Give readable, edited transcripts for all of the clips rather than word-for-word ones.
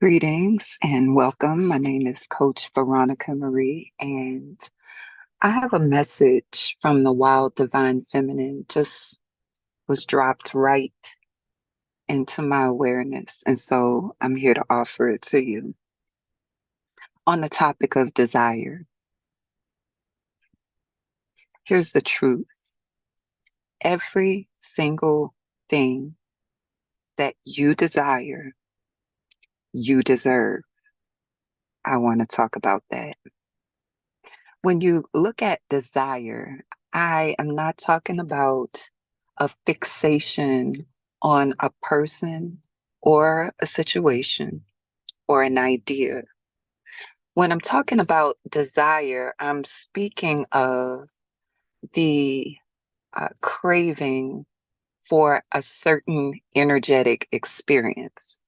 Greetings and welcome. My name is Coach Veronica Marie, and I have a message from the Wild Divine Feminine, just was dropped right into my awareness. And so I'm here to offer it to you on the topic of desire. Here's the truth: every single thing that you desire, you deserve. I want to talk about that. When you look at desire, I am not talking about a fixation on a person or a situation or an idea. When I'm talking about desire, I'm speaking of the craving for a certain energetic experience.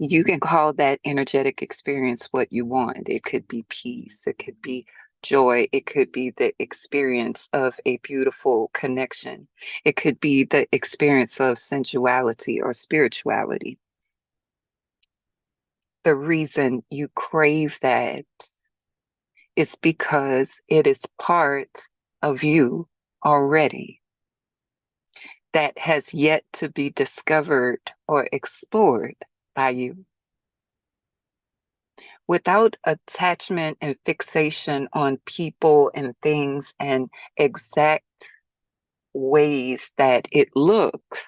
You can call that energetic experience what you want. It could be peace, it could be joy, it could be the experience of a beautiful connection, it could be the experience of sensuality or spirituality. The reason you crave that is because it is part of you already that has yet to be discovered or explored by you. Without attachment and fixation on people and things and exact ways that it looks,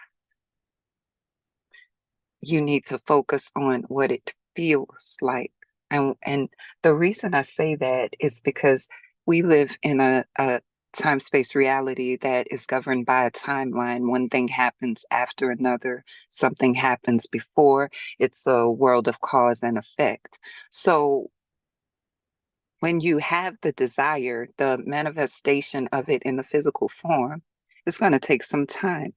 you need to focus on what it feels like. And the reason I say that is because we live in a time space reality that is governed by a timeline. One thing happens after another, something happens before. It's a world of cause and effect. So when you have the desire, the manifestation of it in the physical form, it's going to take some time.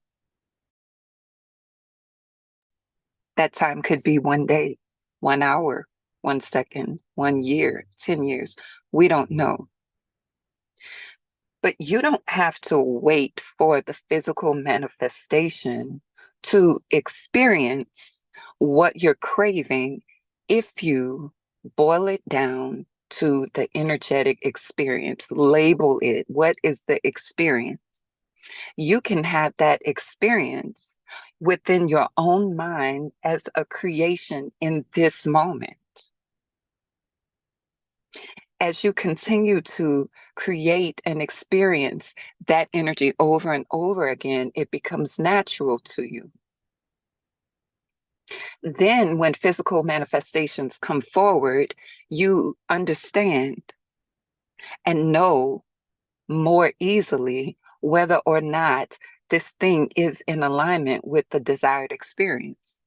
That time could be 1 day, 1 hour, 1 second, 1 year, 10 years. We don't know. But you don't have to wait for the physical manifestation to experience what you're craving if you boil it down to the energetic experience, label it. What is the experience? You can have that experience within your own mind as a creation in this moment. As you continue to create and experience that energy over and over again, it becomes natural to you. Then, when physical manifestations come forward, you understand and know more easily whether or not this thing is in alignment with the desired experience.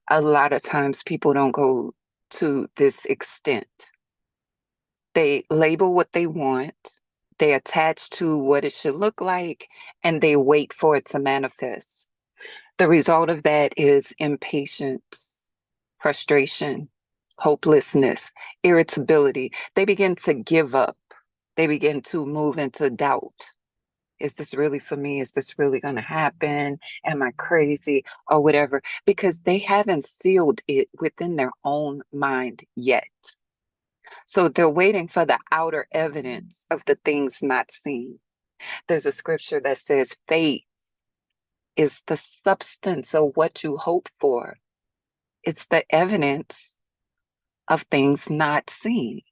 A lot of times people don't go to this extent. They label what they want, they attach to what it should look like, and they wait for it to manifest. The result of that is impatience, frustration, hopelessness, irritability. They begin to give up. They begin to move into doubt. Is this really for me? Is this really going to happen? Am I crazy or whatever? Because they haven't sealed it within their own mind yet. So they're waiting for the outer evidence of the things not seen. There's a scripture that says faith is the substance of what you hope for. It's the evidence of things not seen.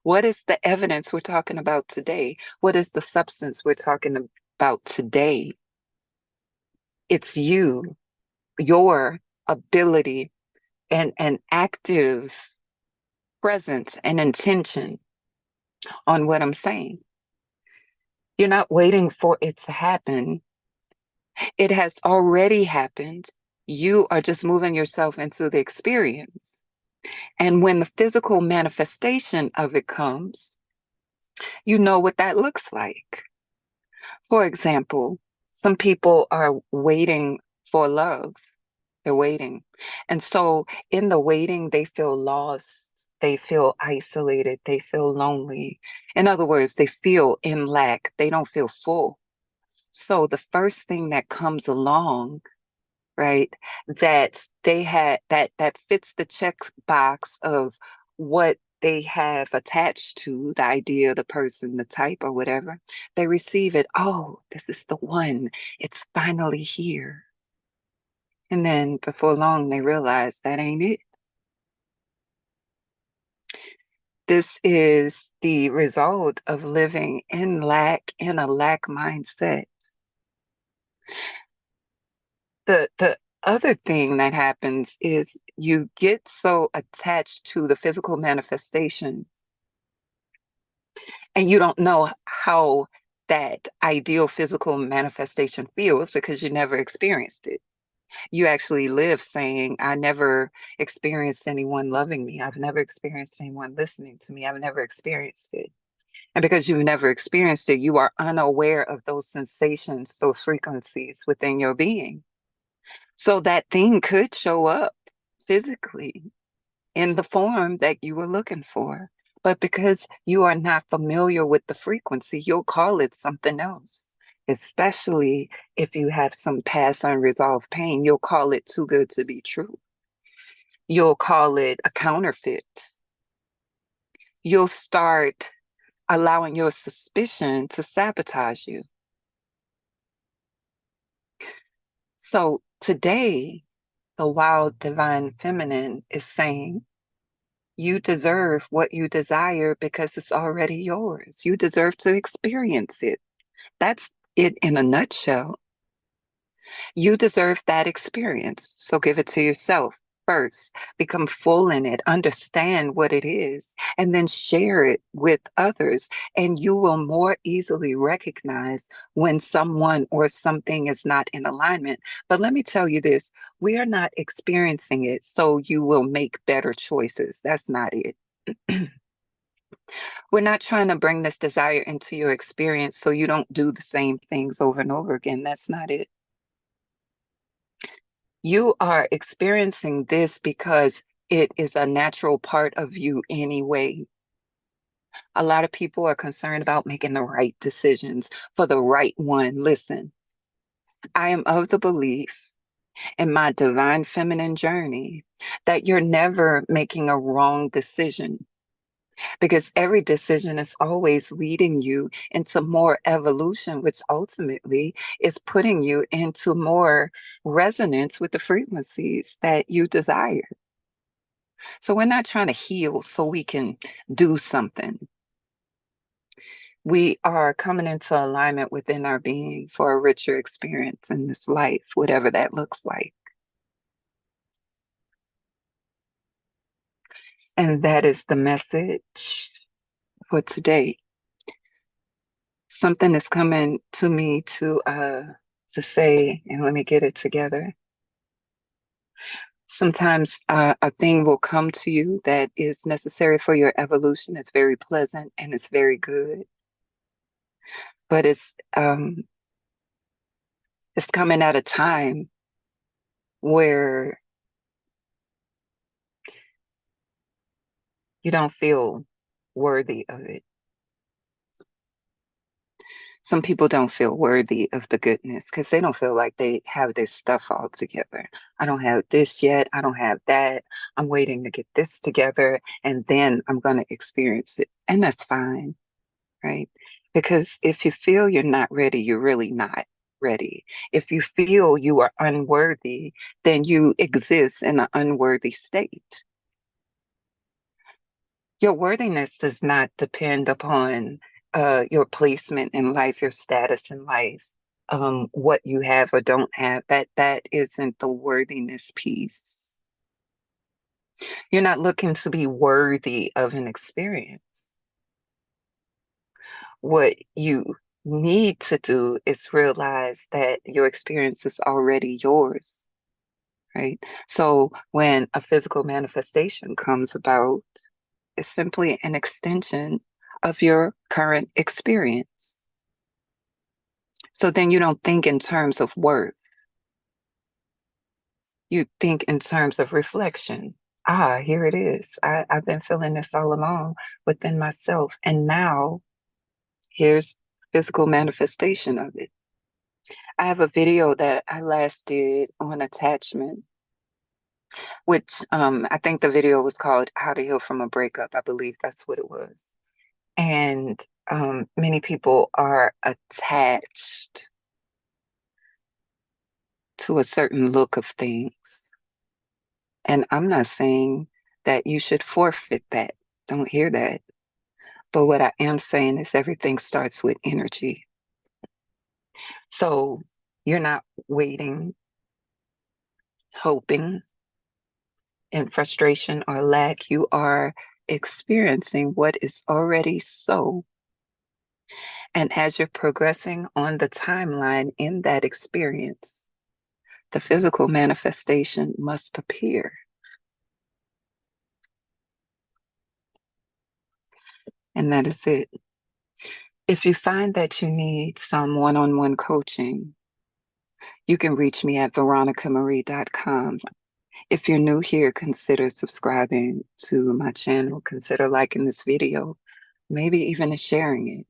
What is the evidence we're talking about today? What is the substance we're talking about today? It's you, your ability and active presence and intention on what I'm saying. You're not waiting for it to happen. It has already happened. You are just moving yourself into the experience. And when the physical manifestation of it comes, you know what that looks like. For example, some people are waiting for love. They're waiting. And so in the waiting, they feel lost. They feel isolated. They feel lonely. In other words, they feel in lack. They don't feel full. So the first thing that comes along right? That they had that fits the check box of what they have attached to the idea, the person, the type, or whatever. They receive it. Oh, this is the one. It's finally here. And then before long, they realize that ain't it. This is the result of living in a lack mindset. The other thing that happens is you get so attached to the physical manifestation and you don't know how that ideal physical manifestation feels because you never experienced it. You actually live saying, I never experienced anyone loving me. I've never experienced anyone listening to me. I've never experienced it. And because you've never experienced it, you are unaware of those sensations, those frequencies within your being. So that thing could show up physically in the form that you were looking for. But because you are not familiar with the frequency, you'll call it something else. Especially if you have some past unresolved pain, you'll call it too good to be true. You'll call it a counterfeit. You'll start allowing your suspicion to sabotage you. So today, the wild divine feminine is saying, you deserve what you desire because it's already yours. You deserve to experience it. That's it in a nutshell. You deserve that experience. So give it to yourself first. Become full in it, understand what it is, and then share it with others. And you will more easily recognize when someone or something is not in alignment. But let me tell you this, we are not experiencing it so you will make better choices. That's not it. We're not trying to bring this desire into your experience so you don't do the same things over and over again. That's not it. You are experiencing this because it is a natural part of you anyway. A lot of people are concerned about making the right decisions for the right one. Listen, I am of the belief in my divine feminine journey that you're never making a wrong decision because every decision is always leading you into more evolution, which ultimately is putting you into more resonance with the frequencies that you desire. So we're not trying to heal so we can do something. We are coming into alignment within our being for a richer experience in this life, whatever that looks like. And that is the message for today. Something is coming to me to say, and let me get it together. Sometimes a thing will come to you that is necessary for your evolution. It's very pleasant and it's very good, but it's coming at a time where you don't feel worthy of it. Some people don't feel worthy of the goodness because they don't feel like they have this stuff all together. I don't have this yet. I don't have that. I'm waiting to get this together and then I'm going to experience it. And that's fine, right? Because if you feel you're not ready, you're really not ready. If you feel you are unworthy, then you exist in an unworthy state. Your worthiness does not depend upon your placement in life, your status in life, what you have or don't have. That isn't the worthiness piece. You're not looking to be worthy of an experience. What you need to do is realize that your experience is already yours, right? So when a physical manifestation comes about, is simply an extension of your current experience. So then you don't think in terms of worth. You think in terms of reflection. Ah, here it is. I've been feeling this all along within myself. And now here's physical manifestation of it. I have a video that I last did on attachment, which I think the video was called How to Heal from a Breakup. I believe that's what it was. And many people are attached to a certain look of things. And I'm not saying that you should forfeit that. Don't hear that. But what I am saying is everything starts with energy. So you're not waiting, hoping, in frustration or lack. You are experiencing what is already so. And as you're progressing on the timeline in that experience, the physical manifestation must appear. And that is it. If you find that you need some one-on-one coaching, you can reach me at veronicamarie.com. If you're new here, consider subscribing to my channel. Consider liking this video, maybe even sharing it.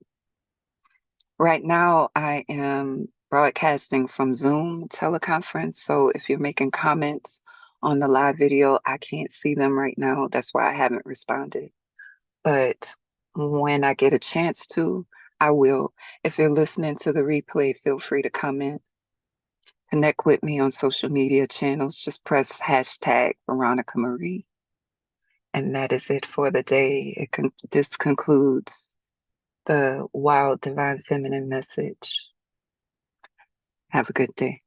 Right now, I am broadcasting from Zoom teleconference. So if you're making comments on the live video, I can't see them right now. That's why I haven't responded. But when I get a chance to, I will. If you're listening to the replay, feel free to comment. Connect with me on social media channels. Just press hashtag Veronica Marie. And that is it for the day. This concludes the Wild Divine Feminine message. Have a good day.